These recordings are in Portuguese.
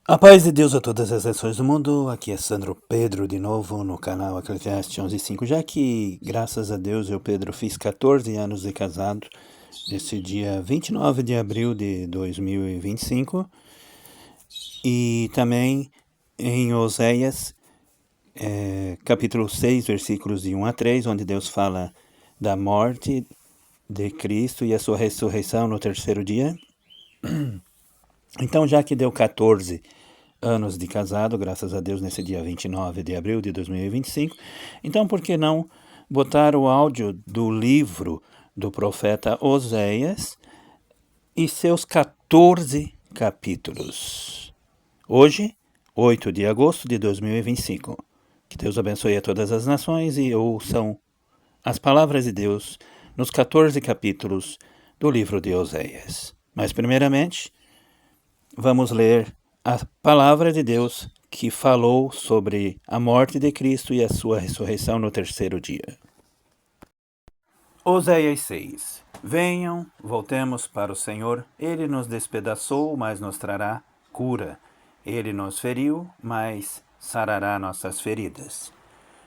A paz de Deus a todas as nações do mundo, aqui é Sandro Pedro de novo no canal Eclesiastes 11:5, já que, graças a Deus, eu, Pedro, fiz 14 anos de casado, nesse dia 29 de abril de 2025, e também em Oséias, capítulo 6, versículos de 1 a 3, onde Deus fala da morte de Cristo e a sua ressurreição no terceiro dia. Então, já que deu 14 anos de casado, graças a Deus, nesse dia 29 de abril de 2025, então por que não botar o áudio do livro do profeta Oséias e seus 14 capítulos? Hoje, 8 de agosto de 2025. Que Deus abençoe a todas as nações e ouçam as palavras de Deus nos 14 capítulos do livro de Oséias. Mas, primeiramente, vamos ler a palavra de Deus que falou sobre a morte de Cristo e a sua ressurreição no terceiro dia. Oséias 6. Venham, voltemos para o Senhor. Ele nos despedaçou, mas nos trará cura. Ele nos feriu, mas sarará nossas feridas.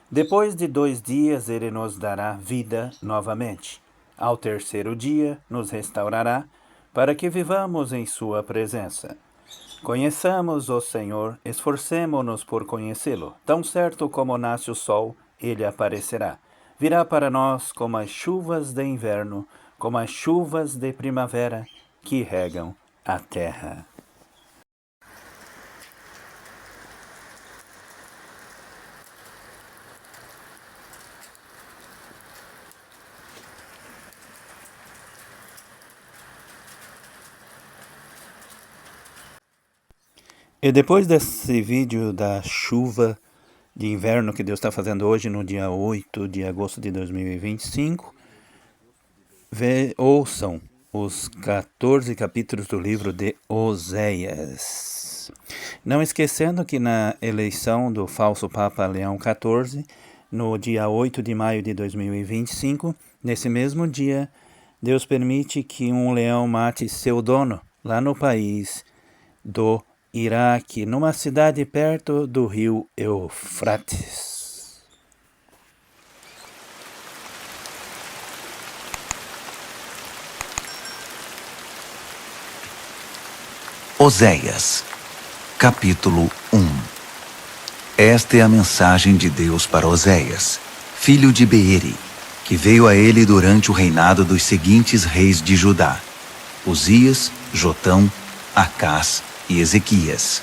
Depois de 2 dias, ele nos dará vida novamente. Ao terceiro dia, nos restaurará, para que vivamos em sua presença. Conheçamos o Senhor, esforcemo-nos por conhecê-lo. Tão certo como nasce o sol, ele aparecerá. Virá para nós como as chuvas de inverno, como as chuvas de primavera que regam a terra. E depois desse vídeo da chuva de inverno que Deus está fazendo hoje, no dia 8 de agosto de 2025, ouçam os 14 capítulos do livro de Oséias. Não esquecendo que na eleição do falso Papa Leão XIV, no dia 8 de maio de 2025, nesse mesmo dia, Deus permite que um leão mate seu dono lá no país do Iraque, numa cidade perto do rio Eufrates. Oséias, capítulo 1. Esta é a mensagem de Deus para Oséias, filho de Beeri, que veio a ele durante o reinado dos seguintes reis de Judá: Uzias, Jotão, Acás e Ezequias.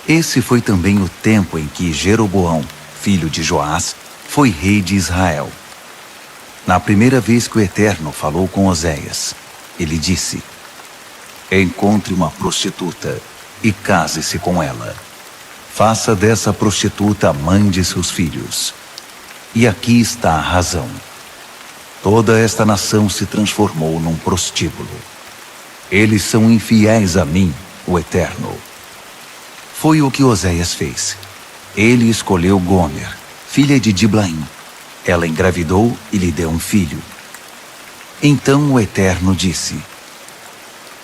Esse foi também o tempo em que Jeroboão, filho de Joás, foi rei de Israel. Na primeira vez que o Eterno falou com Oséias, ele disse: encontre uma prostituta e case-se com ela. Faça dessa prostituta a mãe de seus filhos. E aqui está a razão. Toda esta nação se transformou num prostíbulo. Eles são infiéis a mim, o Eterno. Foi o que Oséias fez. Ele escolheu Gomer, filha de Diblaim. Ela engravidou e lhe deu um filho. Então o Eterno disse: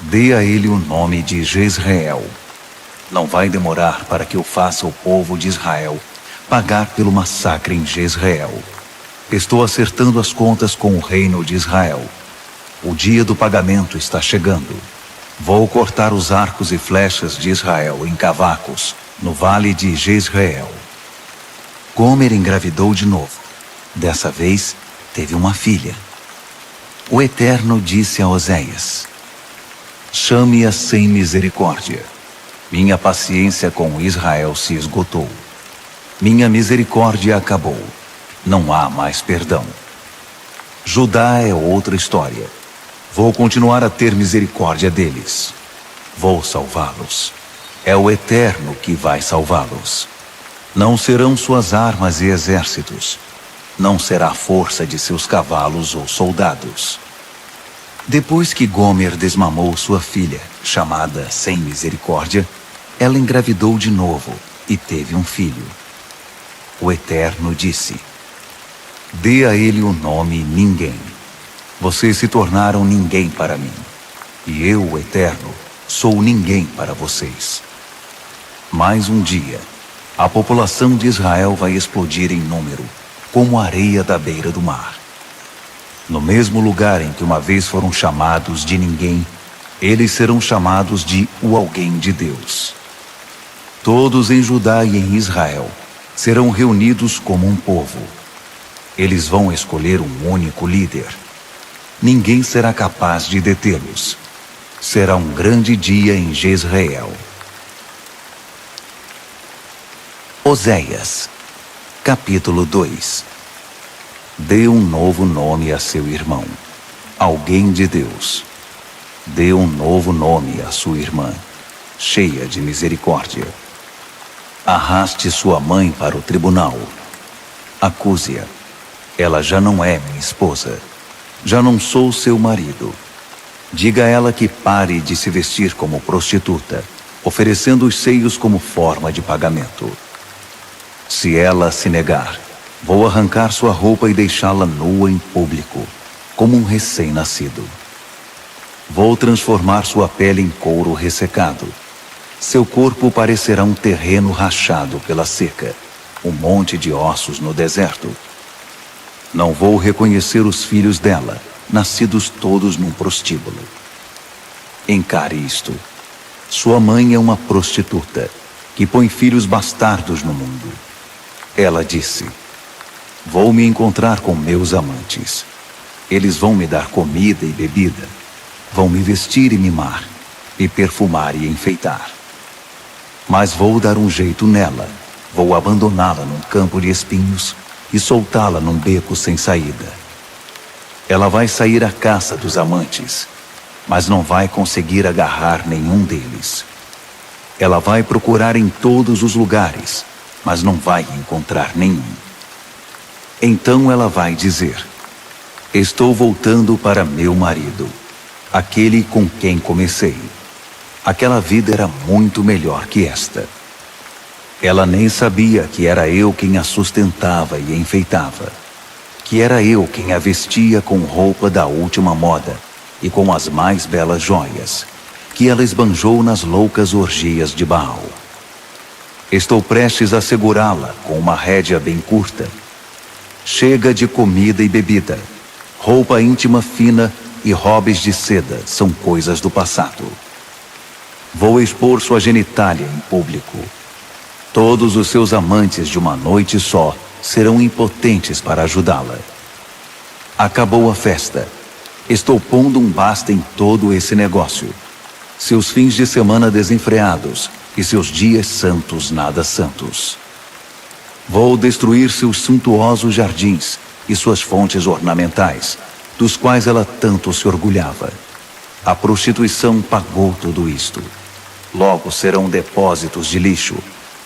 dê a ele o nome de Jezreel. Não vai demorar para que eu faça o povo de Israel pagar pelo massacre em Jezreel. Estou acertando as contas com o reino de Israel. O dia do pagamento está chegando. Vou cortar os arcos e flechas de Israel em cavacos, no vale de Jezreel. Gomer engravidou de novo. Dessa vez, teve uma filha. O Eterno disse a Oséias: chame-a sem misericórdia. Minha paciência com Israel se esgotou. Minha misericórdia acabou. Não há mais perdão. Judá é outra história. Vou continuar a ter misericórdia deles. Vou salvá-los. É o Eterno que vai salvá-los. Não serão suas armas e exércitos. Não será a força de seus cavalos ou soldados. Depois que Gomer desmamou sua filha, chamada Sem Misericórdia, ela engravidou de novo e teve um filho. O Eterno disse: dê a ele o nome Ninguém. Vocês se tornaram ninguém para mim, e eu, o Eterno, sou ninguém para vocês. Mais um dia, a população de Israel vai explodir em número, como a areia da beira do mar. No mesmo lugar em que uma vez foram chamados de ninguém, eles serão chamados de o alguém de Deus. Todos em Judá e em Israel serão reunidos como um povo. Eles vão escolher um único líder. Ninguém será capaz de detê-los. Será um grande dia em Jezreel. Oséias, capítulo 2. Dê um novo nome a seu irmão, alguém de Deus. Dê um novo nome à sua irmã, cheia de misericórdia. Arraste sua mãe para o tribunal. Acuse-a. Ela já não é minha esposa. Já não sou seu marido. Diga a ela que pare de se vestir como prostituta, oferecendo os seios como forma de pagamento. Se ela se negar, vou arrancar sua roupa e deixá-la nua em público, como um recém-nascido. Vou transformar sua pele em couro ressecado. Seu corpo parecerá um terreno rachado pela seca, um monte de ossos no deserto. Não vou reconhecer os filhos dela, nascidos todos num prostíbulo. Encare isto. Sua mãe é uma prostituta, que põe filhos bastardos no mundo. Ela disse: vou me encontrar com meus amantes. Eles vão me dar comida e bebida. Vão me vestir e mimar, me perfumar e enfeitar. Mas vou dar um jeito nela. Vou abandoná-la num campo de espinhos e soltá-la num beco sem saída. Ela vai sair à caça dos amantes, mas não vai conseguir agarrar nenhum deles. Ela vai procurar em todos os lugares, mas não vai encontrar nenhum. Então ela vai dizer: estou voltando para meu marido, aquele com quem comecei. Aquela vida era muito melhor que esta. Ela nem sabia que era eu quem a sustentava e enfeitava, que era eu quem a vestia com roupa da última moda e com as mais belas joias, que ela esbanjou nas loucas orgias de Baal. Estou prestes a segurá-la com uma rédea bem curta. Chega de comida e bebida. Roupa íntima fina e robes de seda são coisas do passado. Vou expor sua genitália em público. Todos os seus amantes de uma noite só serão impotentes para ajudá-la. Acabou a festa. Estou pondo um basta em todo esse negócio. Seus fins de semana desenfreados e seus dias santos nada santos. Vou destruir seus suntuosos jardins e suas fontes ornamentais, dos quais ela tanto se orgulhava. A prostituição pagou tudo isto. Logo serão depósitos de lixo,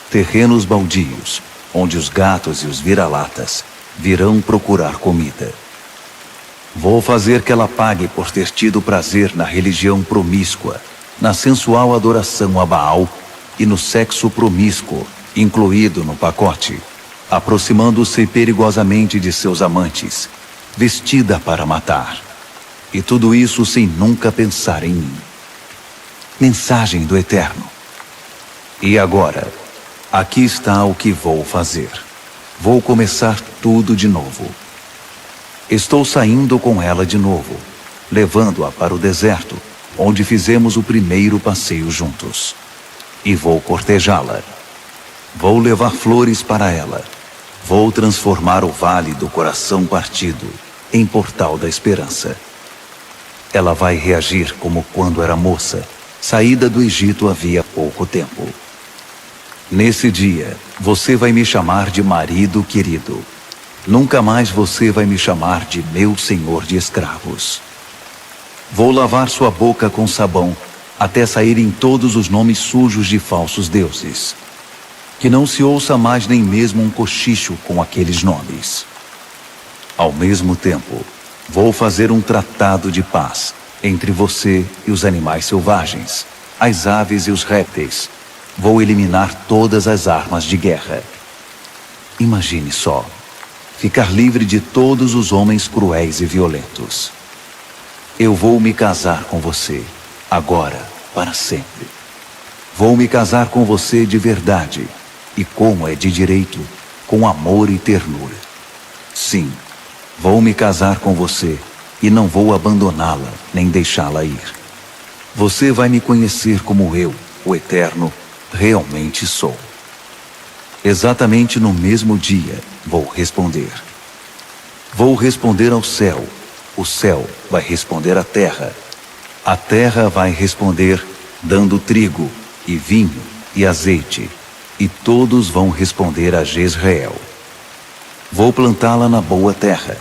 terrenos baldios, onde os gatos e os vira-latas virão procurar comida. Vou fazer que ela pague por ter tido prazer na religião promíscua, na sensual adoração a Baal e no sexo promíscuo, incluído no pacote, aproximando-se perigosamente de seus amantes, vestida para matar. E tudo isso sem nunca pensar em mim. Mensagem do Eterno. E agora, aqui está o que vou fazer. Vou começar tudo de novo. Estou saindo com ela de novo, levando-a para o deserto, onde fizemos o primeiro passeio juntos. E vou cortejá-la. Vou levar flores para ela. Vou transformar o vale do coração partido em portal da esperança. Ela vai reagir como quando era moça, saída do Egito havia pouco tempo. Nesse dia, você vai me chamar de marido querido. Nunca mais você vai me chamar de meu senhor de escravos. Vou lavar sua boca com sabão, até saírem todos os nomes sujos de falsos deuses. Que não se ouça mais nem mesmo um cochicho com aqueles nomes. Ao mesmo tempo, vou fazer um tratado de paz entre você e os animais selvagens, as aves e os répteis. Vou eliminar todas as armas de guerra. Imagine só, ficar livre de todos os homens cruéis e violentos. Eu vou me casar com você, agora, para sempre. Vou me casar com você de verdade, e como é de direito, com amor e ternura. Sim, vou me casar com você, e não vou abandoná-la, nem deixá-la ir. Você vai me conhecer como eu, o Eterno, realmente sou. Exatamente no mesmo dia, vou responder. Vou responder ao céu, o céu vai responder à terra. A terra vai responder, dando trigo, e vinho, e azeite, e todos vão responder a Jezreel. Vou plantá-la na boa terra,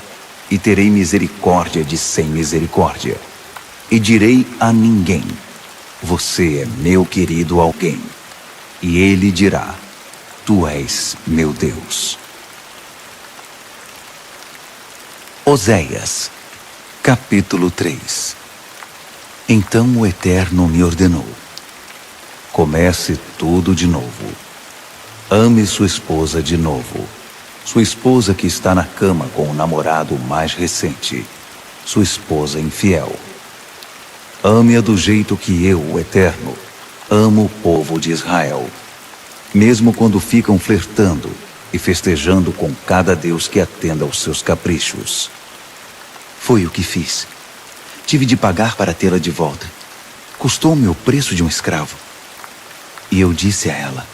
e terei misericórdia de sem misericórdia. E direi a ninguém, você é meu querido alguém. E ele dirá, tu és meu Deus. Oséias, capítulo 3. Então o Eterno me ordenou: comece tudo de novo. Ame sua esposa de novo. Sua esposa que está na cama com o namorado mais recente. Sua esposa infiel. Ame-a do jeito que eu, o Eterno, amo o povo de Israel. Mesmo quando ficam flertando e festejando com cada deus que atenda aos seus caprichos. Foi o que fiz. Tive de pagar para tê-la de volta. Custou-me o preço de um escravo. E eu disse a ela: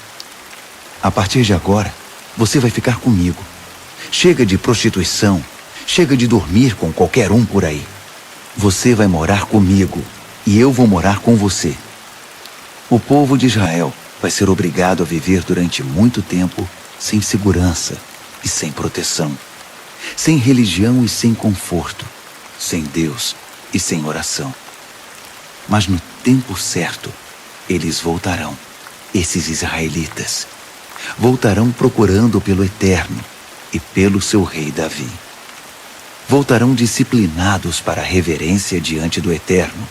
a partir de agora, você vai ficar comigo. Chega de prostituição, chega de dormir com qualquer um por aí. Você vai morar comigo e eu vou morar com você. O povo de Israel vai ser obrigado a viver durante muito tempo sem segurança e sem proteção, sem religião e sem conforto, sem Deus e sem oração. Mas no tempo certo, eles voltarão, esses israelitas. Voltarão procurando pelo Eterno e pelo seu rei Davi. Voltarão disciplinados para a reverência diante do Eterno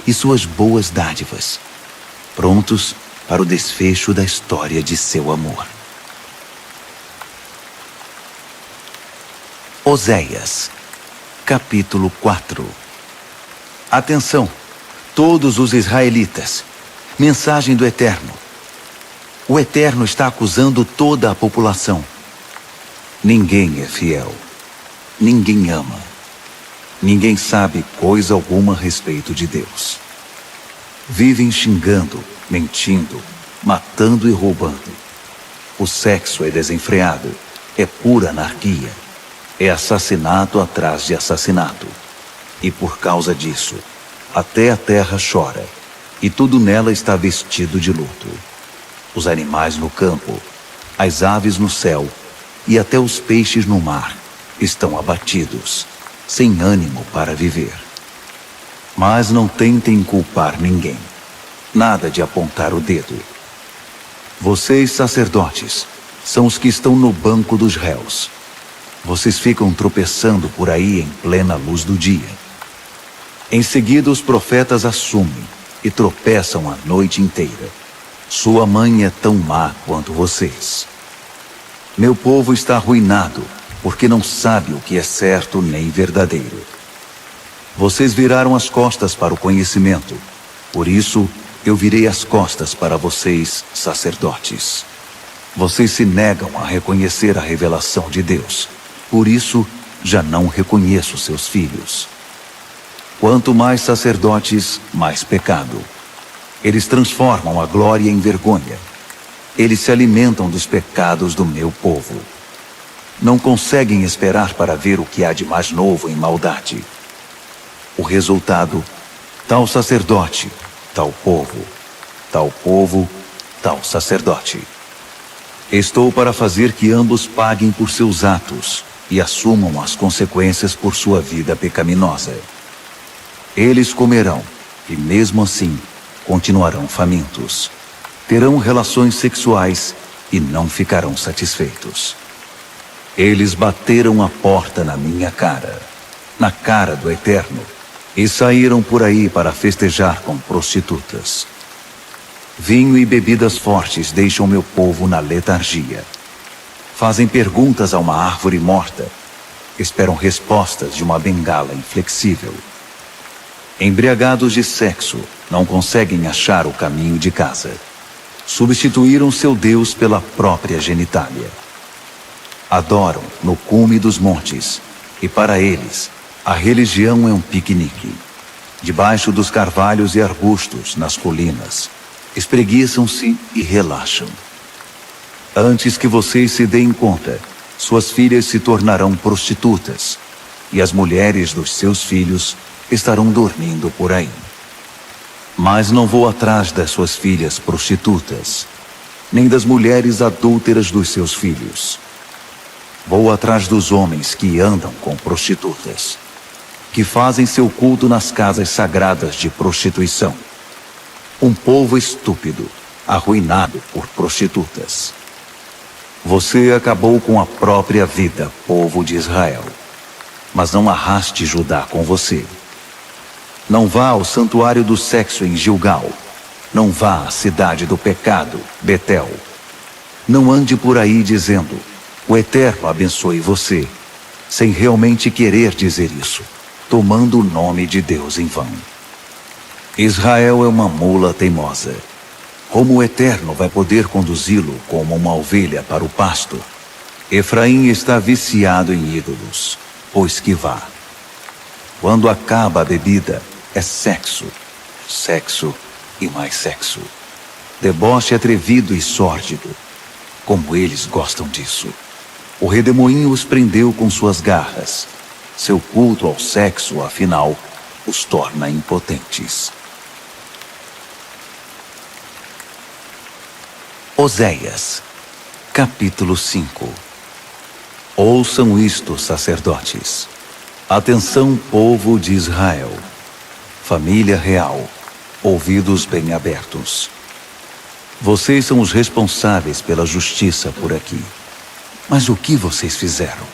e suas boas dádivas, prontos para o desfecho da história de seu amor. Oséias, capítulo 4. Atenção, todos os israelitas! Mensagem do Eterno. O Eterno está acusando toda a população. Ninguém é fiel. Ninguém ama. Ninguém sabe coisa alguma a respeito de Deus. Vivem xingando, mentindo, matando e roubando. O sexo é desenfreado, é pura anarquia. É assassinato atrás de assassinato. E por causa disso, até a terra chora, e tudo nela está vestido de luto. Os animais no campo, as aves no céu e até os peixes no mar estão abatidos, sem ânimo para viver. Mas não tentem culpar ninguém. Nada de apontar o dedo. Vocês, sacerdotes, são os que estão no banco dos réus. Vocês ficam tropeçando por aí em plena luz do dia. Em seguida, os profetas assumem e tropeçam a noite inteira. Sua mãe é tão má quanto vocês. Meu povo está arruinado, porque não sabe o que é certo nem verdadeiro. Vocês viraram as costas para o conhecimento. Por isso, eu virei as costas para vocês, sacerdotes. Vocês se negam a reconhecer a revelação de Deus. Por isso, já não reconheço seus filhos. Quanto mais sacerdotes, mais pecado. Eles transformam a glória em vergonha. Eles se alimentam dos pecados do meu povo. Não conseguem esperar para ver o que há de mais novo em maldade. O resultado, tal sacerdote, tal povo, tal povo, tal sacerdote. Estou para fazer que ambos paguem por seus atos e assumam as consequências por sua vida pecaminosa. Eles comerão, e mesmo assim, continuarão famintos. Terão relações sexuais e não ficarão satisfeitos. Eles bateram a porta na minha cara, na cara do Eterno, e saíram por aí para festejar com prostitutas. Vinho e bebidas fortes deixam meu povo na letargia. Fazem perguntas a uma árvore morta. Esperam respostas de uma bengala inflexível. Embriagados de sexo, não conseguem achar o caminho de casa. Substituíram seu Deus pela própria genitália. Adoram no cume dos montes, e para eles, a religião é um piquenique. Debaixo dos carvalhos e arbustos, nas colinas, espreguiçam-se e relaxam. Antes que vocês se deem conta, suas filhas se tornarão prostitutas, e as mulheres dos seus filhos estarão dormindo por aí. Mas não vou atrás das suas filhas prostitutas, nem das mulheres adúlteras dos seus filhos. Vou atrás dos homens que andam com prostitutas, que fazem seu culto nas casas sagradas de prostituição. Um povo estúpido, arruinado por prostitutas. Você acabou com a própria vida, povo de Israel. Mas não arraste Judá com você. Não vá ao santuário do sexo em Gilgal. Não vá à cidade do pecado, Betel. Não ande por aí dizendo, o Eterno abençoe você, sem realmente querer dizer isso, tomando o nome de Deus em vão. Israel é uma mula teimosa. Como o Eterno vai poder conduzi-lo como uma ovelha para o pasto? Efraim está viciado em ídolos, pois que vá. Quando acaba a bebida, é sexo, sexo e mais sexo. Deboche atrevido e sórdido, como eles gostam disso. O redemoinho os prendeu com suas garras. Seu culto ao sexo, afinal, os torna impotentes. Oséias, capítulo 5. Ouçam isto, sacerdotes. Atenção, povo de Israel. Família real, ouvidos bem abertos. Vocês são os responsáveis pela justiça por aqui. Mas o que vocês fizeram?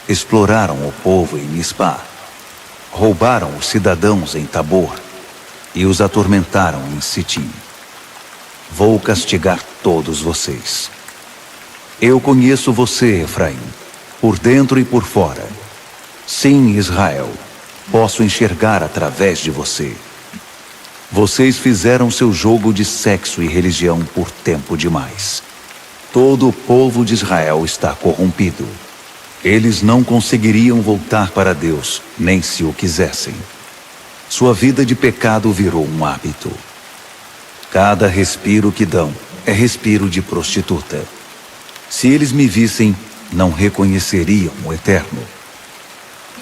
Exploraram o povo em Mispá. Roubaram os cidadãos em Tabor e os atormentaram em Sitim. Vou castigar todos vocês. Eu conheço você, Efraim, por dentro e por fora. Sim, Israel, posso enxergar através de você. Vocês fizeram seu jogo de sexo e religião por tempo demais. Todo o povo de Israel está corrompido. Eles não conseguiriam voltar para Deus, nem se o quisessem. Sua vida de pecado virou um hábito. Cada respiro que dão é respiro de prostituta. Se eles me vissem, não reconheceriam o Eterno.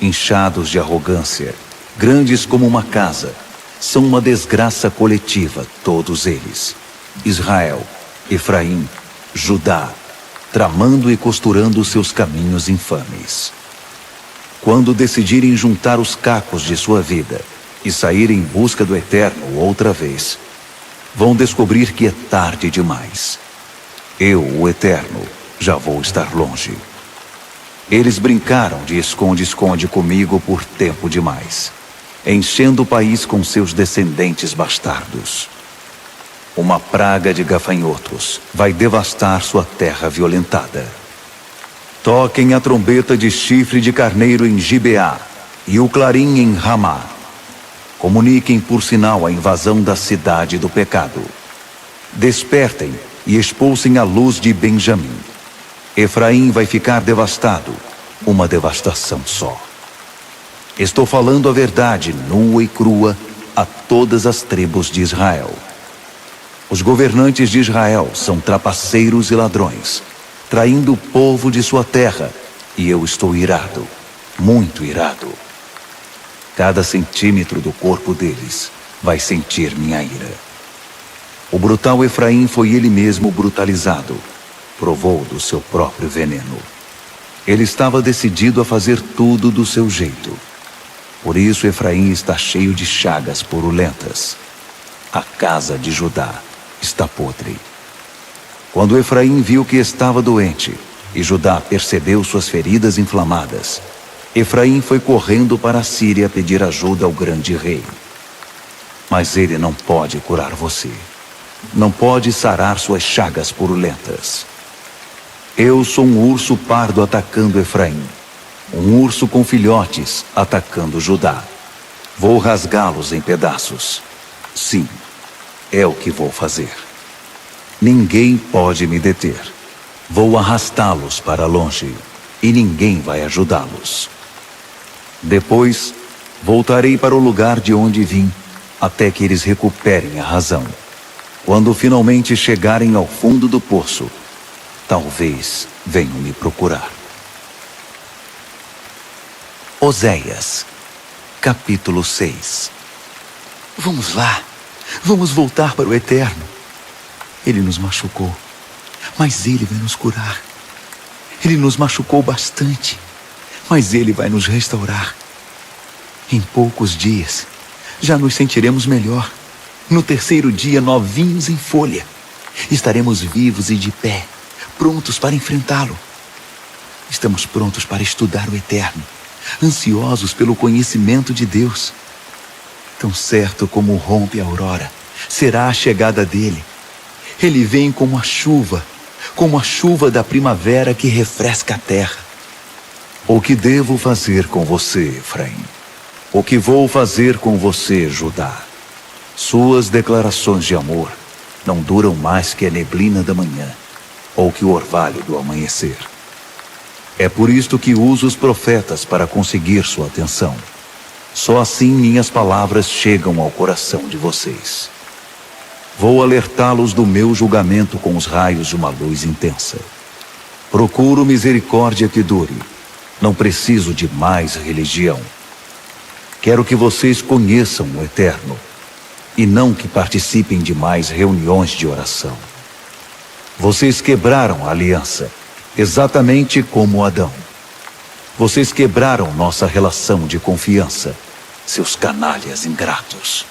Inchados de arrogância, grandes como uma casa, são uma desgraça coletiva, todos eles. Israel, Efraim, Judá, tramando e costurando seus caminhos infames. Quando decidirem juntar os cacos de sua vida e sair em busca do Eterno outra vez, vão descobrir que é tarde demais. Eu, o Eterno, já vou estar longe. Eles brincaram de esconde-esconde comigo por tempo demais, enchendo o país com seus descendentes bastardos. Uma praga de gafanhotos vai devastar sua terra violentada. Toquem a trombeta de chifre de carneiro em Gibeá e o clarim em Ramá. Comuniquem por sinal a invasão da cidade do pecado. Despertem e expulsem a luz de Benjamim. Efraim vai ficar devastado, uma devastação só. Estou falando a verdade nua e crua a todas as tribos de Israel. Os governantes de Israel são trapaceiros e ladrões, traindo o povo de sua terra, e eu estou irado, muito irado. Cada centímetro do corpo deles vai sentir minha ira. O brutal Efraim foi ele mesmo brutalizado, provou do seu próprio veneno. Ele estava decidido a fazer tudo do seu jeito. Por isso Efraim está cheio de chagas purulentas. A casa de Judá está podre. Quando Efraim viu que estava doente e Judá percebeu suas feridas inflamadas, Efraim foi correndo para a Síria pedir ajuda ao grande rei. Mas ele não pode curar você. Não pode sarar suas chagas purulentas. Eu sou um urso pardo atacando Efraim. Um urso com filhotes atacando Judá. Vou rasgá-los em pedaços. Sim, é o que vou fazer. Ninguém pode me deter. Vou arrastá-los para longe, e ninguém vai ajudá-los. Depois, voltarei para o lugar de onde vim, até que eles recuperem a razão. Quando finalmente chegarem ao fundo do poço, talvez venham me procurar. Oséias, capítulo 6. Vamos lá, vamos voltar para o Eterno. Ele nos machucou, mas Ele vai nos curar. Ele nos machucou bastante, mas Ele vai nos restaurar. Em poucos dias, já nos sentiremos melhor. No terceiro dia, novinhos em folha, estaremos vivos e de pé, prontos para enfrentá-lo. Estamos prontos para estudar o Eterno, ansiosos pelo conhecimento de Deus. Tão certo como rompe a aurora, será a chegada dele. Ele vem como a chuva da primavera que refresca a terra. O que devo fazer com você, Efraim? O que vou fazer com você, Judá? Suas declarações de amor não duram mais que a neblina da manhã, ou que o orvalho do amanhecer. É por isto que uso os profetas para conseguir sua atenção. Só assim minhas palavras chegam ao coração de vocês. Vou alertá-los do meu julgamento com os raios de uma luz intensa. Procuro misericórdia que dure. Não preciso de mais religião. Quero que vocês conheçam o Eterno, e não que participem de mais reuniões de oração. Vocês quebraram a aliança, exatamente como Adão. Vocês quebraram nossa relação de confiança, seus canalhas ingratos.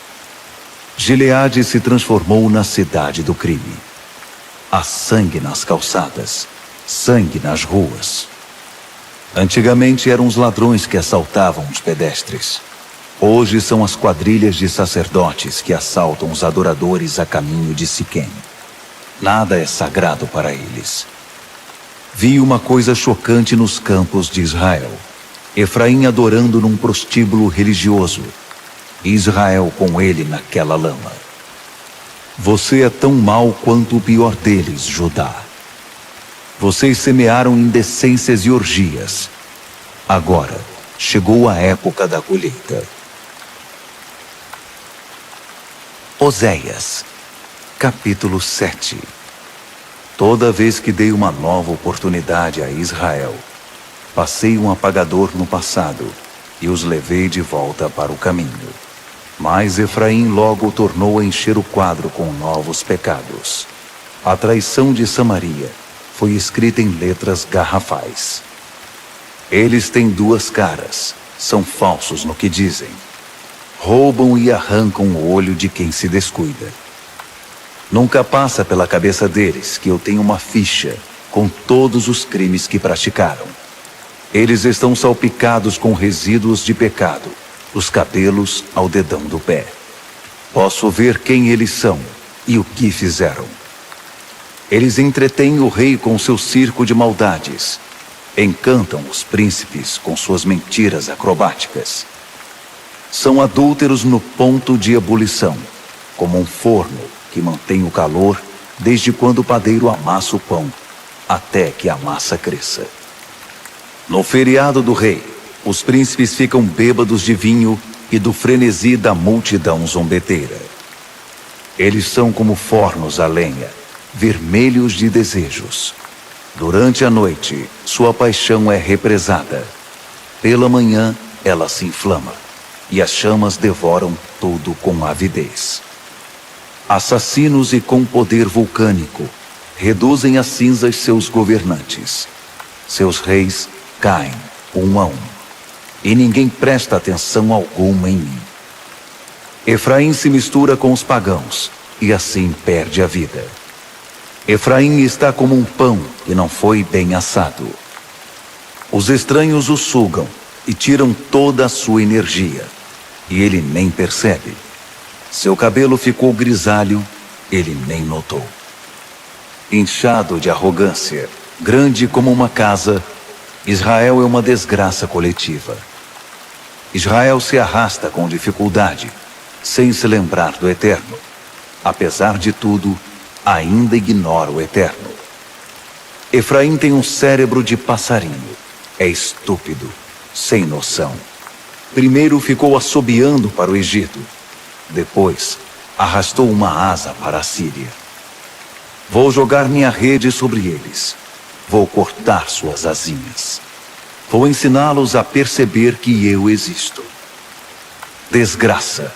Gileade se transformou na cidade do crime. Há sangue nas calçadas, sangue nas ruas. Antigamente eram os ladrões que assaltavam os pedestres. Hoje são as quadrilhas de sacerdotes que assaltam os adoradores a caminho de Siquém. Nada é sagrado para eles. Vi uma coisa chocante nos campos de Israel. Efraim adorando num prostíbulo religioso, e Israel com ele naquela lama. Você é tão mau quanto o pior deles, Judá. Vocês semearam indecências e orgias. Agora chegou a época da colheita. Oséias, capítulo 7. Toda vez que dei uma nova oportunidade a Israel, passei um apagador no passado e os levei de volta para o caminho. Mas Efraim logo tornou a encher o quadro com novos pecados. A traição de Samaria foi escrita em letras garrafais. Eles têm duas caras, são falsos no que dizem. Roubam e arrancam o olho de quem se descuida. Nunca passa pela cabeça deles que eu tenho uma ficha com todos os crimes que praticaram. Eles estão salpicados com resíduos de pecado, dos cabelos ao dedão do pé. Posso ver quem eles são e o que fizeram. Eles entretêm o rei com seu circo de maldades. Encantam os príncipes com suas mentiras acrobáticas. São adúlteros no ponto de ebulição, como um forno que mantém o calor desde quando o padeiro amassa o pão, até que a massa cresça. No feriado do rei, os príncipes ficam bêbados de vinho e do frenesi da multidão zombeteira. Eles são como fornos a lenha, vermelhos de desejos. Durante a noite, sua paixão é represada. Pela manhã, ela se inflama, e as chamas devoram tudo com avidez. Assassinos e com poder vulcânico, reduzem a cinzas seus governantes. Seus reis caem, um a um, e ninguém presta atenção alguma em mim. Efraim se mistura com os pagãos, e assim perde a vida. Efraim está como um pão que não foi bem assado. Os estranhos o sugam e tiram toda a sua energia, e ele nem percebe. Seu cabelo ficou grisalho, ele nem notou. Inchado de arrogância, grande como uma casa, Israel é uma desgraça coletiva. Israel se arrasta com dificuldade, sem se lembrar do Eterno. Apesar de tudo, ainda ignora o Eterno. Efraim tem um cérebro de passarinho. É estúpido, sem noção. Primeiro ficou assobiando para o Egito. Depois, arrastou uma asa para a Síria. Vou jogar minha rede sobre eles. Vou cortar suas asinhas. Vou ensiná-los a perceber que eu existo. Desgraça.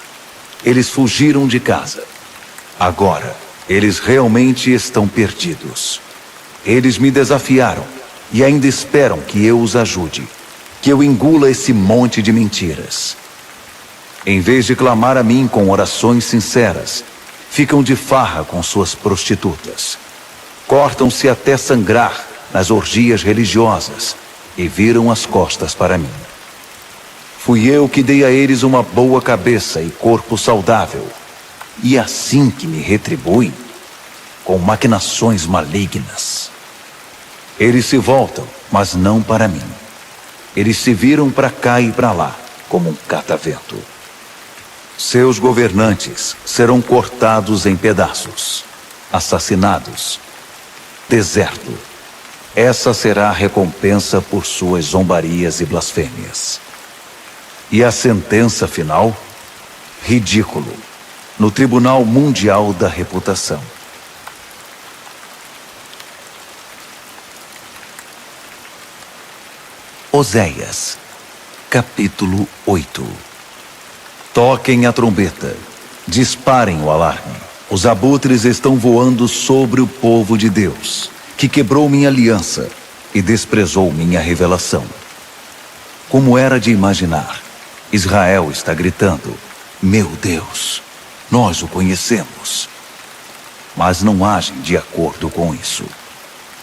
Eles fugiram de casa. Agora, eles realmente estão perdidos. Eles me desafiaram e ainda esperam que eu os ajude, que eu engula esse monte de mentiras. Em vez de clamar a mim com orações sinceras, ficam de farra com suas prostitutas. Cortam-se até sangrar nas orgias religiosas e viram as costas para mim. Fui eu que dei a eles uma boa cabeça e corpo saudável, e assim que me retribuem, com maquinações malignas. Eles se voltam, mas não para mim. Eles se viram para cá e para lá, como um catavento. Seus governantes serão cortados em pedaços, assassinados. Deserto. Essa será a recompensa por suas zombarias e blasfêmias. E a sentença final? Ridículo. No Tribunal Mundial da Reputação. Oséias, capítulo 8. Toquem a trombeta, disparem o alarme. Os abutres estão voando sobre o povo de Deus, que quebrou minha aliança e desprezou minha revelação. Como era de imaginar, Israel está gritando: meu Deus, nós o conhecemos. Mas não agem de acordo com isso.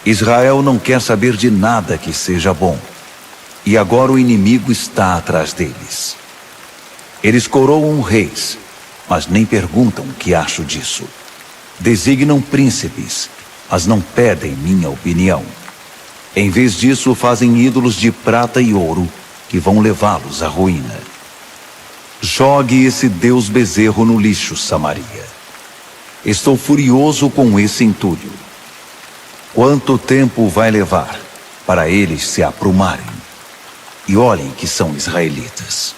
Israel não quer saber de nada que seja bom. E agora o inimigo está atrás deles. Eles coroam reis, mas nem perguntam o que acho disso. Designam príncipes, mas não pedem minha opinião. Em vez disso, fazem ídolos de prata e ouro que vão levá-los à ruína. Jogue esse Deus bezerro no lixo, Samaria. Estou furioso com esse entulho. Quanto tempo vai levar para eles se aprumarem? E olhem que são israelitas.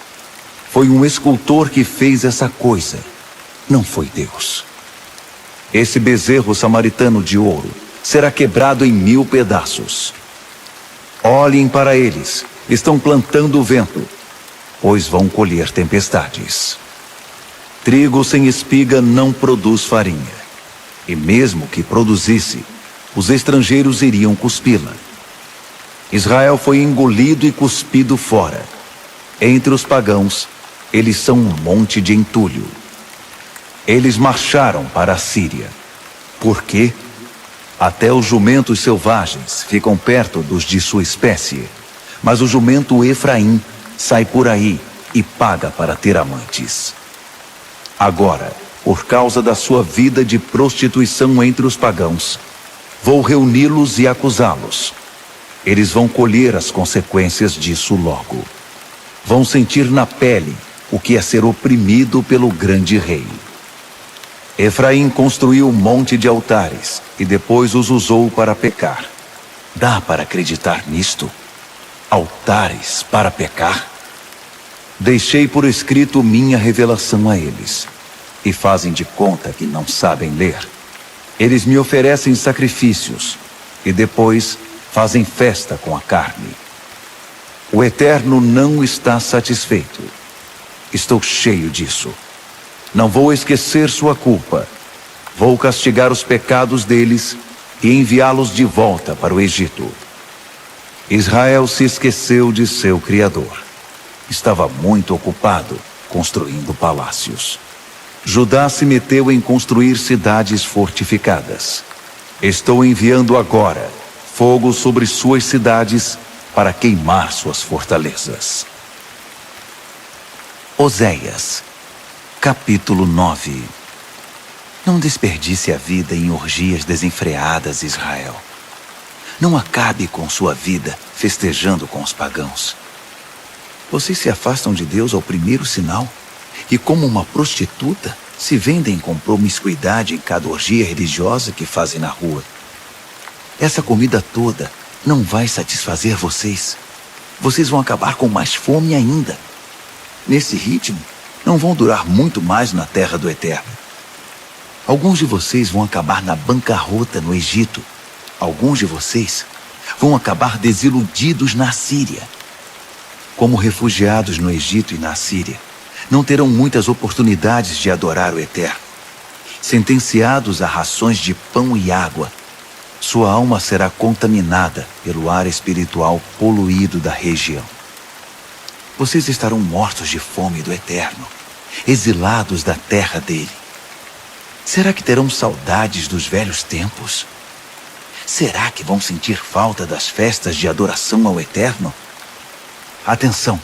Foi um escultor que fez essa coisa, não foi Deus. Esse bezerro samaritano de ouro será quebrado em 1000 pedaços. Olhem para eles, estão plantando o vento, pois vão colher tempestades. Trigo sem espiga não produz farinha, e mesmo que produzisse, os estrangeiros iriam cuspi-la. Israel foi engolido e cuspido fora. Entre os pagãos, eles são um monte de entulho. Eles marcharam para a Síria. Por quê? Até os jumentos selvagens ficam perto dos de sua espécie, mas o jumento Efraim sai por aí e paga para ter amantes. Agora, por causa da sua vida de prostituição entre os pagãos, vou reuni-los e acusá-los. Eles vão colher as consequências disso logo. Vão sentir na pele o que é ser oprimido pelo grande rei. Efraim construiu um monte de altares e depois os usou para pecar. Dá para acreditar nisto? Altares para pecar? Deixei por escrito minha revelação a eles, e fazem de conta que não sabem ler. Eles me oferecem sacrifícios, e depois fazem festa com a carne. O Eterno não está satisfeito. Estou cheio disso. Não vou esquecer sua culpa. Vou castigar os pecados deles e enviá-los de volta para o Egito. Israel se esqueceu de seu Criador. Estava muito ocupado construindo palácios. Judá se meteu em construir cidades fortificadas. Estou enviando agora fogo sobre suas cidades para queimar suas fortalezas. Oséias, capítulo 9. Não desperdice a vida em orgias desenfreadas, Israel. Não acabe com sua vida festejando com os pagãos. Vocês se afastam de Deus ao primeiro sinal e, como uma prostituta, se vendem com promiscuidade em cada orgia religiosa que fazem na rua. Essa comida toda não vai satisfazer vocês. Vocês vão acabar com mais fome ainda. Nesse ritmo, não vão durar muito mais na terra do Eterno. Alguns de vocês vão acabar na bancarrota no Egito. Alguns de vocês vão acabar desiludidos na Síria. Como refugiados no Egito e na Síria, não terão muitas oportunidades de adorar o Eterno. Sentenciados a rações de pão e água, sua alma será contaminada pelo ar espiritual poluído da região. Vocês estarão mortos de fome do Eterno, exilados da terra dele. Será que terão saudades dos velhos tempos? Será que vão sentir falta das festas de adoração ao Eterno? Atenção!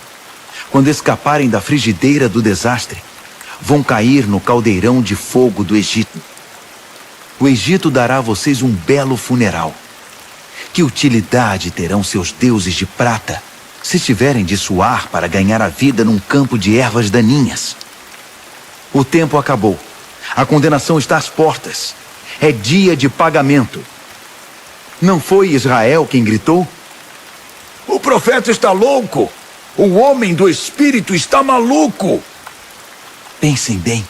Quando escaparem da frigideira do desastre, vão cair no caldeirão de fogo do Egito. O Egito dará a vocês um belo funeral. Que utilidade terão seus deuses de prata se tiverem de suar para ganhar a vida num campo de ervas daninhas? O tempo acabou. A condenação está às portas. É dia de pagamento. Não foi Israel quem gritou? O profeta está louco! O homem do espírito está maluco! Pensem bem.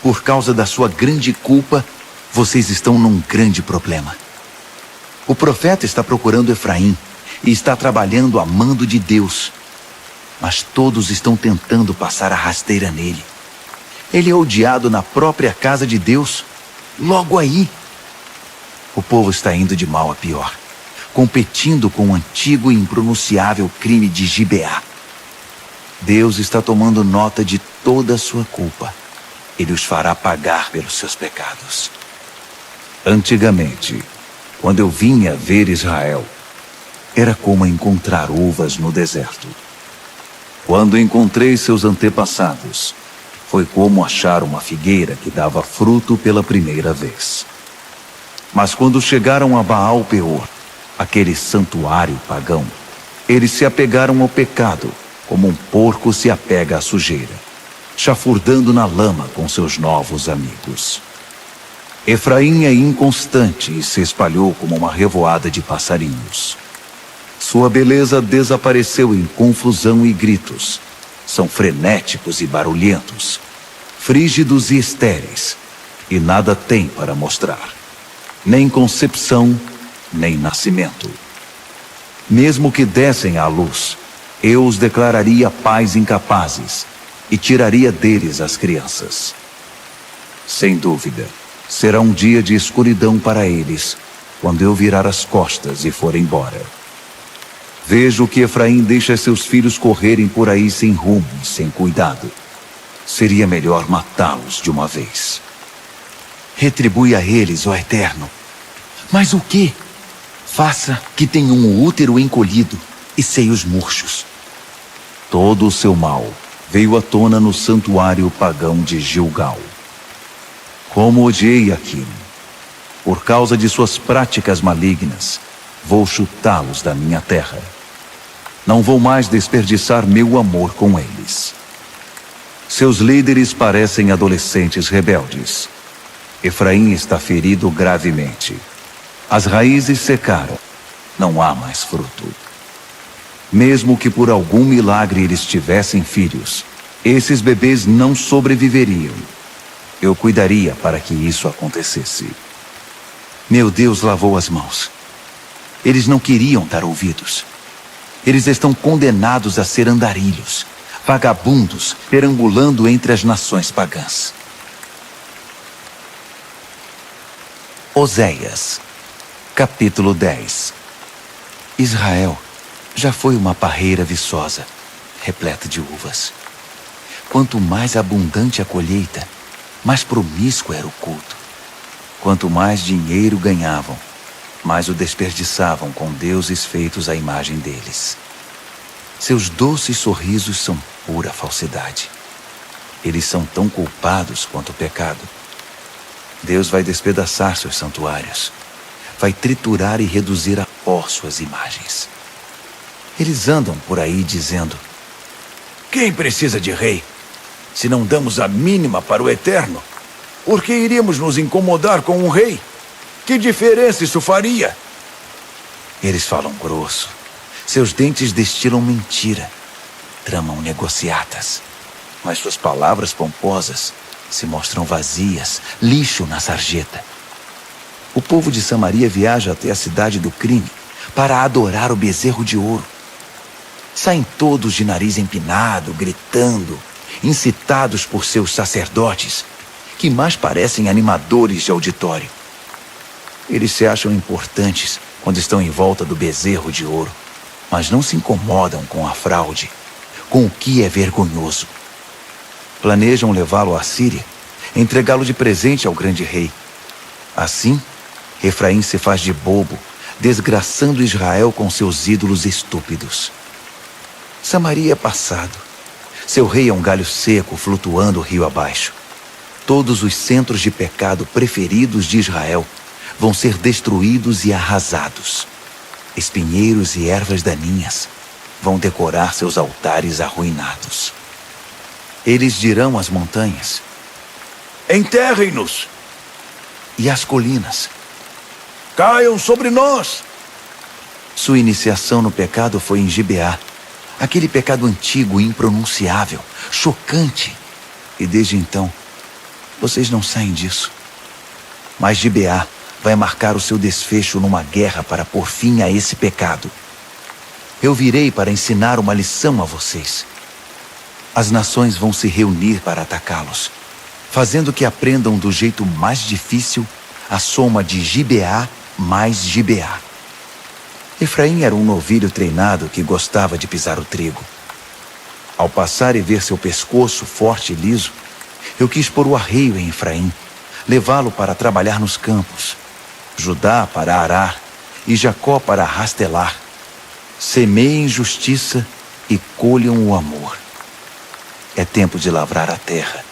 Por causa da sua grande culpa, vocês estão num grande problema. O profeta está procurando Efraim e está trabalhando a mando de Deus. Mas todos estão tentando passar a rasteira nele. Ele é odiado na própria casa de Deus, logo aí. O povo está indo de mal a pior, competindo com o antigo e impronunciável crime de Gibeá. Deus está tomando nota de toda a sua culpa. Ele os fará pagar pelos seus pecados. Antigamente, quando eu vinha ver Israel, era como encontrar uvas no deserto. Quando encontrei seus antepassados, foi como achar uma figueira que dava fruto pela primeira vez. Mas quando chegaram a Baal Peor, aquele santuário pagão, eles se apegaram ao pecado, como um porco se apega à sujeira, chafurdando na lama com seus novos amigos. Efraim é inconstante e se espalhou como uma revoada de passarinhos. Sua beleza desapareceu em confusão e gritos. São frenéticos e barulhentos, frígidos e estéreis, e nada têm para mostrar. Nem concepção, nem nascimento. Mesmo que dessem à luz, eu os declararia pais incapazes e tiraria deles as crianças. Sem dúvida, será um dia de escuridão para eles, quando eu virar as costas e for embora. Vejo que Efraim deixa seus filhos correrem por aí sem rumo e sem cuidado. Seria melhor matá-los de uma vez. Retribui a eles, ó Eterno. Mas o quê? Faça que tenham um útero encolhido e seios murchos. Todo o seu mal veio à tona no santuário pagão de Gilgal. Como odiei aquilo. Por causa de suas práticas malignas, vou chutá-los da minha terra. Não vou mais desperdiçar meu amor com eles. Seus líderes parecem adolescentes rebeldes. Efraim está ferido gravemente. As raízes secaram. Não há mais fruto. Mesmo que por algum milagre eles tivessem filhos, esses bebês não sobreviveriam. Eu cuidaria para que isso acontecesse. Meu Deus lavou as mãos. Eles não queriam dar ouvidos. Eles estão condenados a ser andarilhos, vagabundos, perambulando entre as nações pagãs. Oséias, capítulo 10. Israel já foi uma parreira viçosa, repleta de uvas. Quanto mais abundante a colheita, mais promíscuo era o culto. Quanto mais dinheiro ganhavam, mais o desperdiçavam com deuses feitos à imagem deles. Seus doces sorrisos são pura falsidade. Eles são tão culpados quanto o pecado. Deus vai despedaçar seus santuários. Vai triturar e reduzir a pó suas imagens. Eles andam por aí dizendo: quem precisa de rei? Se não damos a mínima para o Eterno, Por que iríamos nos incomodar com um rei? Que diferença isso faria? Eles falam grosso. Seus dentes destilam mentira. Tramam negociatas. Mas suas palavras pomposas se mostram vazias, lixo na sarjeta. O povo de Samaria viaja até a cidade do crime para adorar o bezerro de ouro. Saem todos de nariz empinado, gritando, incitados por seus sacerdotes, que mais parecem animadores de auditório. Eles se acham importantes quando estão em volta do bezerro de ouro, mas não se incomodam com a fraude, com o que é vergonhoso. Planejam levá-lo à Síria, entregá-lo de presente ao grande rei. Assim, Efraim se faz de bobo, desgraçando Israel com seus ídolos estúpidos. Samaria é passado. Seu rei é um galho seco flutuando rio abaixo. Todos os centros de pecado preferidos de Israel vão ser destruídos e arrasados. Espinheiros e ervas daninhas vão decorar seus altares arruinados. Eles dirão às montanhas: enterrem-nos! E às colinas: caiam sobre nós! Sua iniciação no pecado foi em Gibeá, aquele pecado antigo e impronunciável, chocante. E desde então, vocês não saem disso. Mas Gibeá vai marcar o seu desfecho numa guerra para pôr fim a esse pecado. Eu virei para ensinar uma lição a vocês. As nações vão se reunir para atacá-los, fazendo que aprendam do jeito mais difícil a soma de Gibeá mais Gibeá. Efraim era um novilho treinado que gostava de pisar o trigo. Ao passar e ver seu pescoço forte e liso, eu quis pôr o arreio em Efraim, levá-lo para trabalhar nos campos, Judá para arar e Jacó para rastelar. Semeiem justiça e colham o amor. É tempo de lavrar a terra.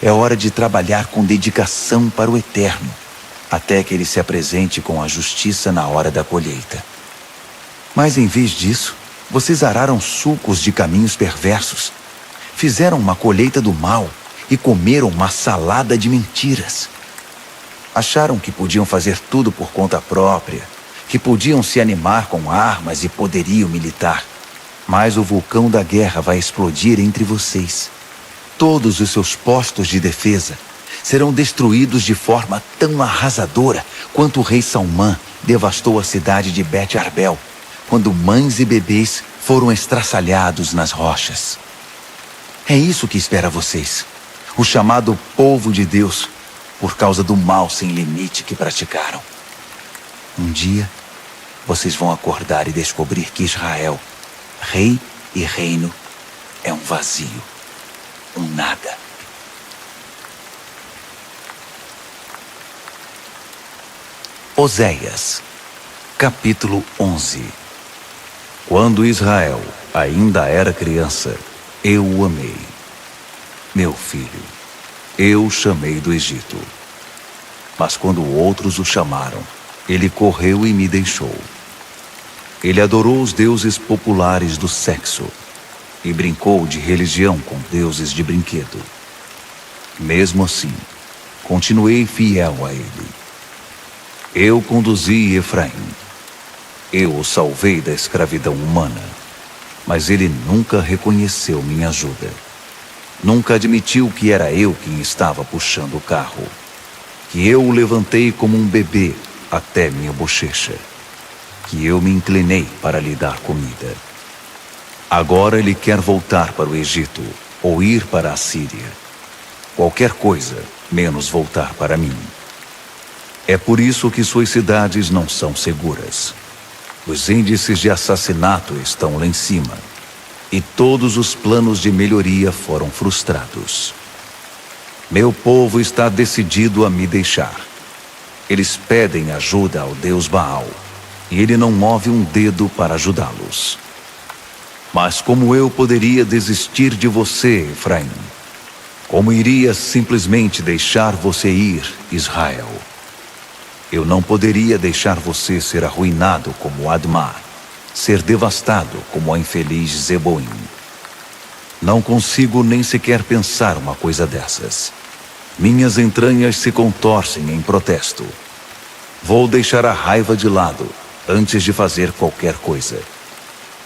É hora de trabalhar com dedicação para o eterno, até que ele se apresente com a justiça na hora da colheita. Mas em vez disso, vocês araram sulcos de caminhos perversos, fizeram uma colheita do mal e comeram uma salada de mentiras. Acharam que podiam fazer tudo por conta própria, que podiam se animar com armas e poderio militar. Mas o vulcão da guerra vai explodir entre vocês. Todos os seus postos de defesa serão destruídos de forma tão arrasadora quanto o rei Salmã devastou a cidade de Bet-Arbel, quando mães e bebês foram estraçalhados nas rochas. É isso que espera vocês, o chamado povo de Deus, por causa do mal sem limite que praticaram. Um dia, vocês vão acordar e descobrir que Israel, rei e reino, é um vazio, um nada. Oséias, capítulo 11. Quando Israel ainda era criança, eu o amei. Meu filho, eu o chamei do Egito. Mas quando outros o chamaram, ele correu e me deixou. Ele adorou os deuses populares do sexo e brincou de religião com deuses de brinquedo. Mesmo assim, continuei fiel a ele. Eu conduzi Efraim. Eu o salvei da escravidão humana, mas ele nunca reconheceu minha ajuda. Nunca admitiu que era eu quem estava puxando o carro, que eu o levantei como um bebê até minha bochecha, que eu me inclinei para lhe dar comida. Agora ele quer voltar para o Egito ou ir para a Síria. Qualquer coisa, menos voltar para mim. É por isso que suas cidades não são seguras. Os índices de assassinato estão lá em cima, e todos os planos de melhoria foram frustrados. Meu povo está decidido a me deixar. Eles pedem ajuda ao Deus Baal, e ele não move um dedo para ajudá-los. Mas como eu poderia desistir de você, Efraim? Como iria simplesmente deixar você ir, Israel? Eu não poderia deixar você ser arruinado como Admá, ser devastado como a infeliz Zeboim. Não consigo nem sequer pensar uma coisa dessas. Minhas entranhas se contorcem em protesto. Vou deixar a raiva de lado antes de fazer qualquer coisa.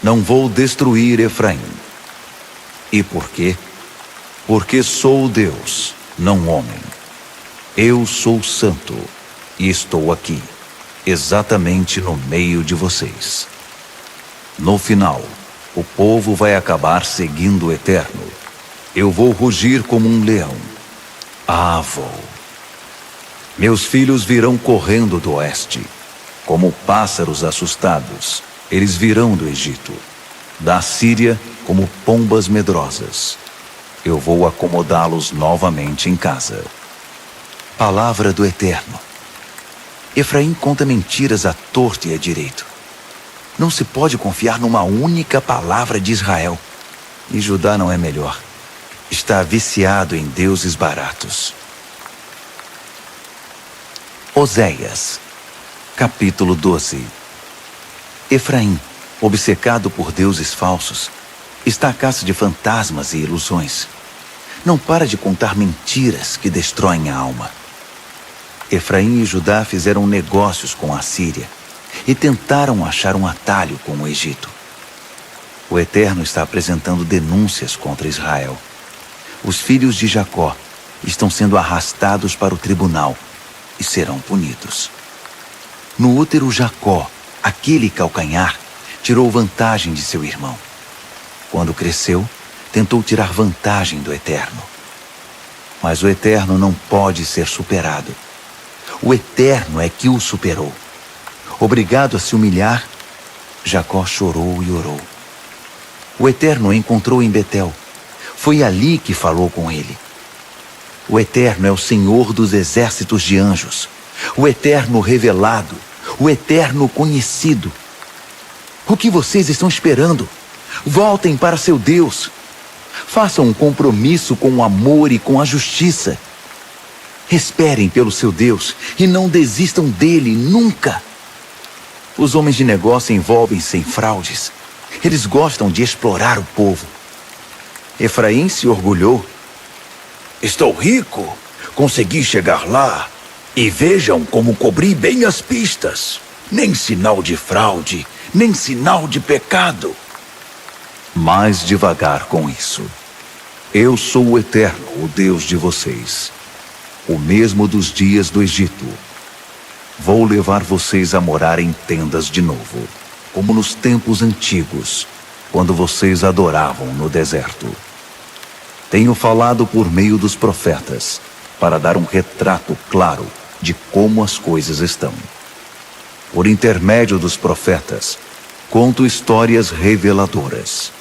Não vou destruir Efraim. E por quê? Porque sou Deus, não homem. Eu sou santo e estou aqui, exatamente no meio de vocês. No final, o povo vai acabar seguindo o Eterno. Eu vou rugir como um leão. Vou. Meus filhos virão correndo do oeste. Como pássaros assustados, eles virão do Egito. Da Síria, como pombas medrosas. Eu vou acomodá-los novamente em casa. Palavra do Eterno. Efraim conta mentiras à torta e à direito. Não se pode confiar numa única palavra de Israel. E Judá não é melhor. Está viciado em deuses baratos. Oséias, capítulo 12. Efraim, obcecado por deuses falsos, está à caça de fantasmas e ilusões. Não para de contar mentiras que destroem a alma. Efraim e Judá fizeram negócios com a Síria e tentaram achar um atalho com o Egito. O Eterno está apresentando denúncias contra Israel. Os filhos de Jacó estão sendo arrastados para o tribunal e serão punidos. No útero, Jacó, aquele calcanhar, tirou vantagem de seu irmão. Quando cresceu, tentou tirar vantagem do Eterno. Mas o Eterno não pode ser superado. O Eterno é que o superou. Obrigado a se humilhar, Jacó chorou e orou. O Eterno o encontrou em Betel. Foi ali que falou com ele. O Eterno é o Senhor dos exércitos de anjos. O Eterno revelado. O Eterno conhecido. O que vocês estão esperando? Voltem para seu Deus. Façam um compromisso com o amor e com a justiça. Esperem pelo seu Deus e não desistam dele nunca. Os homens de negócio envolvem-se em fraudes. Eles gostam de explorar o povo. Efraim se orgulhou. Estou rico, consegui chegar lá. E vejam como cobri bem as pistas. Nem sinal de fraude, nem sinal de pecado. Mais devagar com isso. Eu sou o Eterno, o Deus de vocês. O mesmo dos dias do Egito. Vou levar vocês a morar em tendas de novo, como nos tempos antigos, quando vocês adoravam no deserto. Tenho falado por meio dos profetas, para dar um retrato claro de como as coisas estão. Por intermédio dos profetas, conto histórias reveladoras.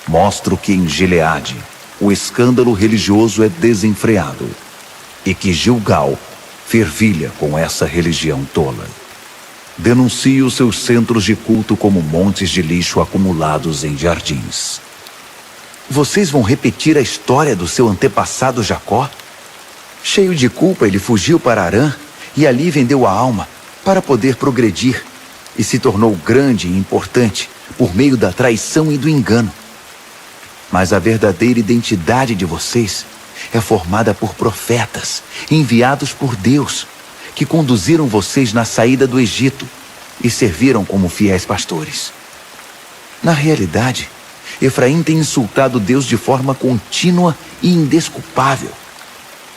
Mostro que em Gileade, o escândalo religioso é desenfreado, e que Gilgal fervilha com essa religião tola. Denuncio seus centros de culto como montes de lixo acumulados em jardins. Vocês vão repetir a história do seu antepassado Jacó? Cheio de culpa, ele fugiu para Harã e ali vendeu a alma para poder progredir e se tornou grande e importante por meio da traição e do engano. Mas a verdadeira identidade de vocês é formada por profetas enviados por Deus, que conduziram vocês na saída do Egito e serviram como fiéis pastores. Na realidade, Efraim tem insultado Deus de forma contínua e indesculpável.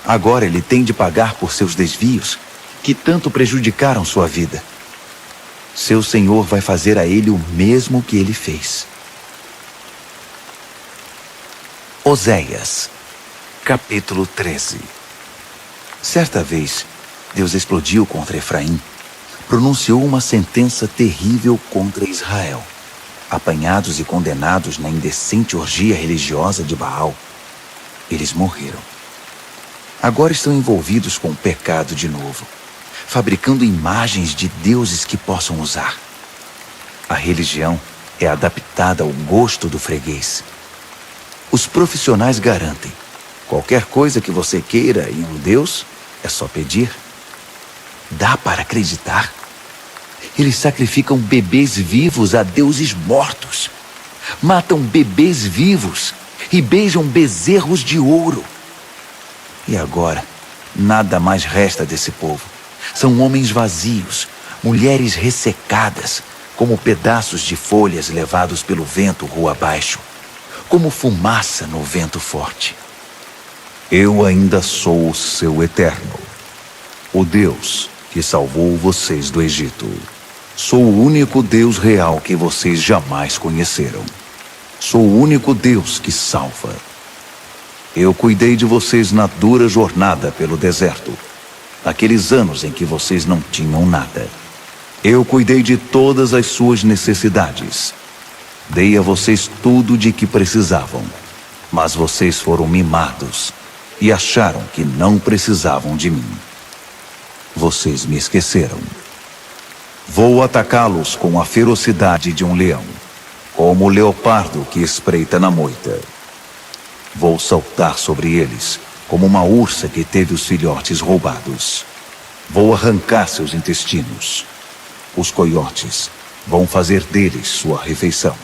Agora ele tem de pagar por seus desvios, que tanto prejudicaram sua vida. Seu Senhor vai fazer a ele o mesmo que ele fez. Oséias, capítulo 13. Certa vez, Deus explodiu contra Efraim, pronunciou uma sentença terrível contra Israel. Apanhados e condenados na indecente orgia religiosa de Baal, eles morreram. Agora estão envolvidos com o pecado de novo, fabricando imagens de deuses que possam usar. A religião é adaptada ao gosto do freguês. Os profissionais garantem: qualquer coisa que você queira em um Deus, é só pedir. Dá para acreditar? Eles sacrificam bebês vivos a deuses mortos. Matam bebês vivos e beijam bezerros de ouro. E agora, nada mais resta desse povo. São homens vazios, mulheres ressecadas, como pedaços de folhas levados pelo vento rua abaixo, como fumaça no vento forte. Eu ainda sou o seu Eterno, o Deus que salvou vocês do Egito. Sou o único Deus real que vocês jamais conheceram. Sou o único Deus que salva. Eu cuidei de vocês na dura jornada pelo deserto, naqueles anos em que vocês não tinham nada. Eu cuidei de todas as suas necessidades. Dei a vocês tudo de que precisavam, mas vocês foram mimados e acharam que não precisavam de mim. Vocês me esqueceram. Vou atacá-los com a ferocidade de um leão, como o leopardo que espreita na moita. Vou saltar sobre eles, como uma ursa que teve os filhotes roubados. Vou arrancar seus intestinos. Os coiotes vão fazer deles sua refeição.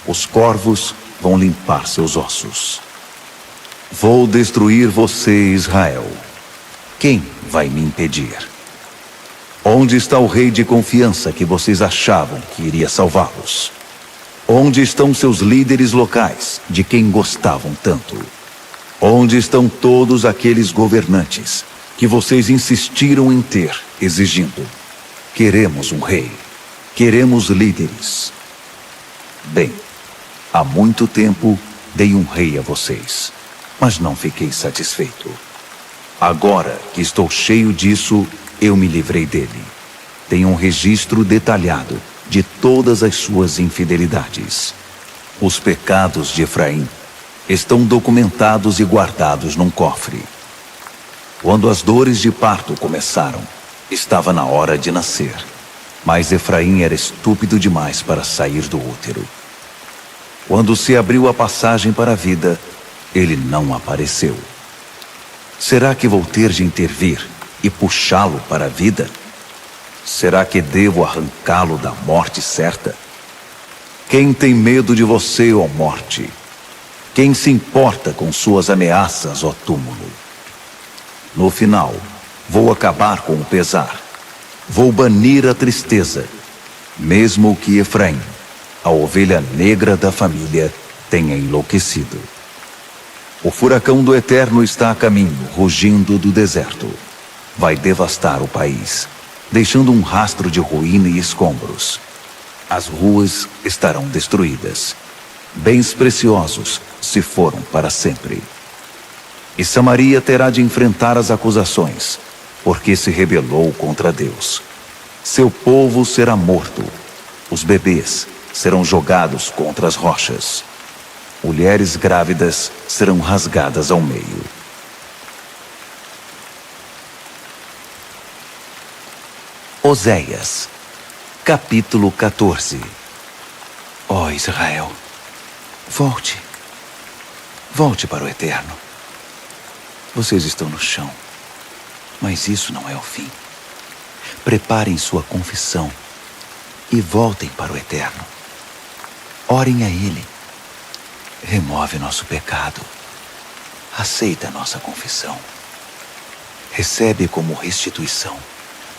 Os corvos vão limpar seus ossos. Vou destruir você, Israel. Quem vai me impedir? Onde está o rei de confiança que vocês achavam que iria salvá-los? Onde estão seus líderes locais, de quem gostavam tanto? Onde estão todos aqueles governantes que vocês insistiram em ter, exigindo: queremos um rei, queremos líderes? Bem, há muito tempo dei um rei a vocês, mas não fiquei satisfeito. Agora que estou cheio disso, eu me livrei dele. Tenho um registro detalhado de todas as suas infidelidades. Os pecados de Efraim estão documentados e guardados num cofre. Quando as dores de parto começaram, estava na hora de nascer, mas Efraim era estúpido demais para sair do útero. Quando se abriu a passagem para a vida, ele não apareceu. Será que vou ter de intervir e puxá-lo para a vida? Será que devo arrancá-lo da morte certa? Quem tem medo de você, ó morte? Quem se importa com suas ameaças, ó túmulo? No final, vou acabar com o pesar. Vou banir a tristeza, mesmo que Efraim, a ovelha negra da família, tenha enlouquecido. O furacão do Eterno está a caminho, rugindo do deserto. Vai devastar o país, deixando um rastro de ruína e escombros. As ruas estarão destruídas. Bens preciosos se foram para sempre. E Samaria terá de enfrentar as acusações, porque se rebelou contra Deus. Seu povo será morto. Os bebês serão jogados contra as rochas. Mulheres grávidas serão rasgadas ao meio. Oséias, capítulo 14. Ó Israel, volte. Volte para o Eterno. Vocês estão no chão, mas isso não é o fim. Preparem sua confissão e voltem para o Eterno. Orem a Ele. Remove nosso pecado. Aceita nossa confissão. Recebe como restituição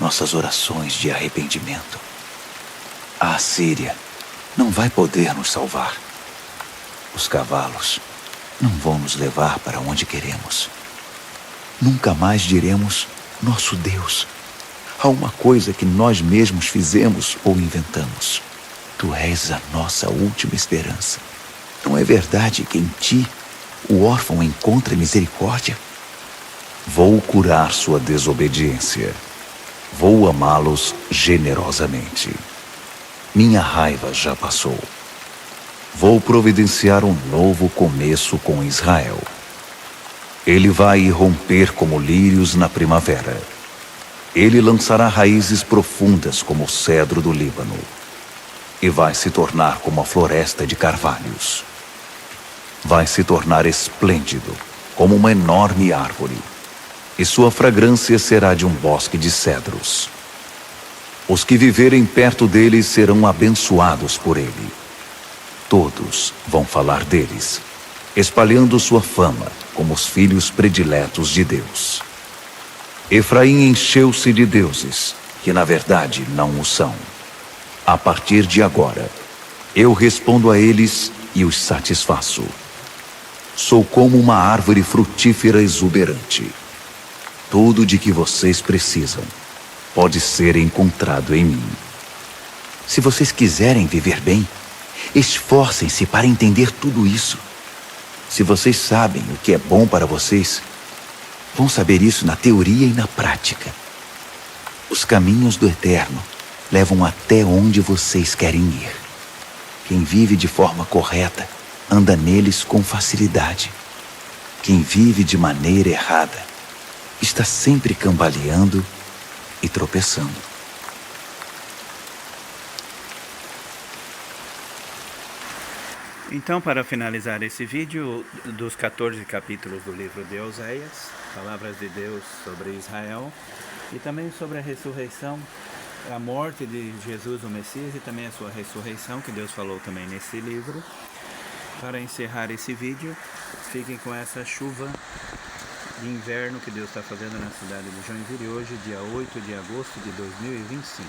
nossas orações de arrependimento. A Assíria não vai poder nos salvar. Os cavalos não vão nos levar para onde queremos. Nunca mais diremos nosso Deus a uma coisa que nós mesmos fizemos ou inventamos. Tu és a nossa última esperança. Não é verdade que em ti o órfão encontra misericórdia? Vou curar sua desobediência. Vou amá-los generosamente. Minha raiva já passou. Vou providenciar um novo começo com Israel. Ele vai irromper como lírios na primavera. Ele lançará raízes profundas como o cedro do Líbano. E vai se tornar como a floresta de carvalhos. Vai se tornar esplêndido, como uma enorme árvore. E sua fragrância será de um bosque de cedros. Os que viverem perto dele serão abençoados por ele. Todos vão falar deles. espalhando sua fama como os filhos prediletos de Deus. Efraim encheu-se de deuses, que na verdade não o são. A partir de agora, eu respondo a eles e os satisfaço. Sou como uma árvore frutífera exuberante. Tudo de que vocês precisam pode ser encontrado em mim. Se vocês quiserem viver bem, esforcem-se para entender tudo isso. Se vocês sabem o que é bom para vocês, vão saber isso na teoria e na prática. Os caminhos do Eterno levam até onde vocês querem ir. Quem vive de forma correta anda neles com facilidade. Quem vive de maneira errada está sempre cambaleando e tropeçando. Então, para finalizar esse vídeo dos 14 capítulos do livro de Oséias, palavras de Deus sobre Israel e também sobre a ressurreição, a morte de Jesus o Messias e também a sua ressurreição, que Deus falou também nesse livro. Para encerrar esse vídeo, fiquem com essa chuva de inverno que Deus está fazendo na cidade de Joinville hoje, dia 8 de agosto de 2025.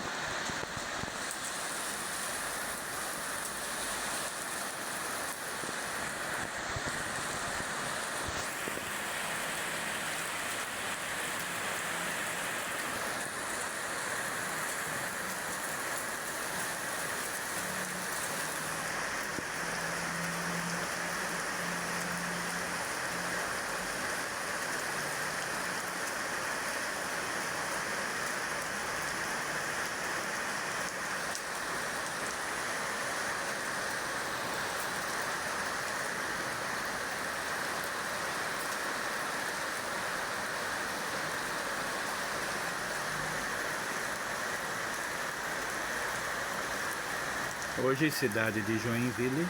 Hoje, cidade de Joinville,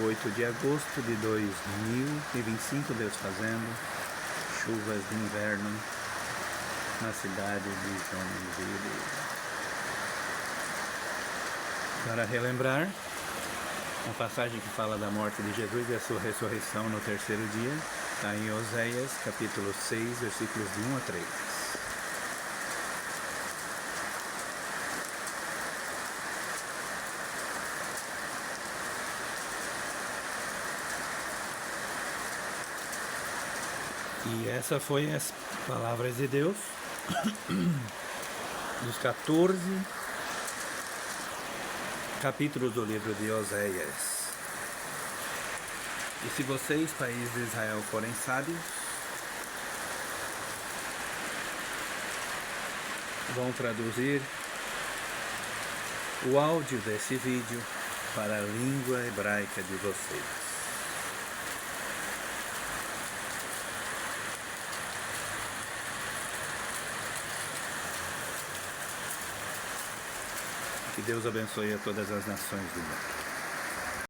8 de agosto de 2025, Deus fazendo chuvas de inverno na cidade de Joinville. Para relembrar, a passagem que fala da morte de Jesus e a sua ressurreição no terceiro dia, está em Oséias, capítulo 6, versículos de 1 a 3. E essa foi as palavras de Deus dos 14 capítulos do livro de Oséias. E se vocês, país de Israel, forem sábios, vão traduzir o áudio desse vídeo para a língua hebraica de vocês. Que Deus abençoe a todas as nações do mundo.